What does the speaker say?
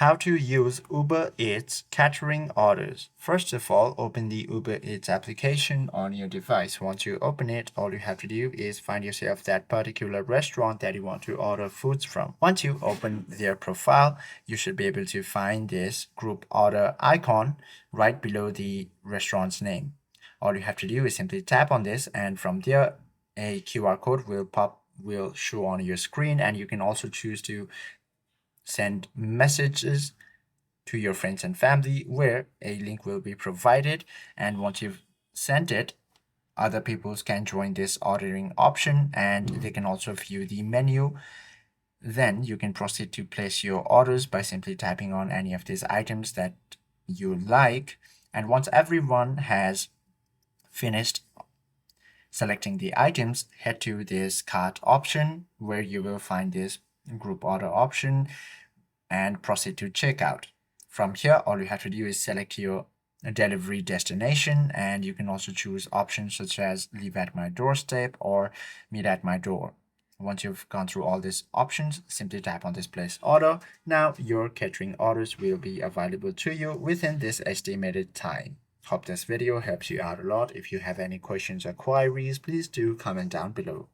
How to use Uber Eats catering orders. First of all, open the Uber Eats application on your device. Once you open it, all you have to do is find yourself that particular restaurant that you want to order foods from. Once you open their profile, you should be able to find this group order icon right below the restaurant's name. All you have to do is simply tap on this, and from there, a QR code will show on your screen, and you can also choose to send messages to your friends and family where a link will be provided, and once you've sent it, other people can join this ordering option and they can also view the menu. Then you can proceed to place your orders by simply typing on any of these items that you like, and once everyone has finished selecting the items, head to this cart option where you will find this group order option and proceed to checkout. From here, all you have to do is select your delivery destination, and you can also choose options such as leave at my doorstep or meet at my door. Once you've gone through all these options, simply tap on this place order. Now your catering orders will be available to you within this estimated time. Hope this video helps you out a lot. If you have any questions or queries, please do comment down below.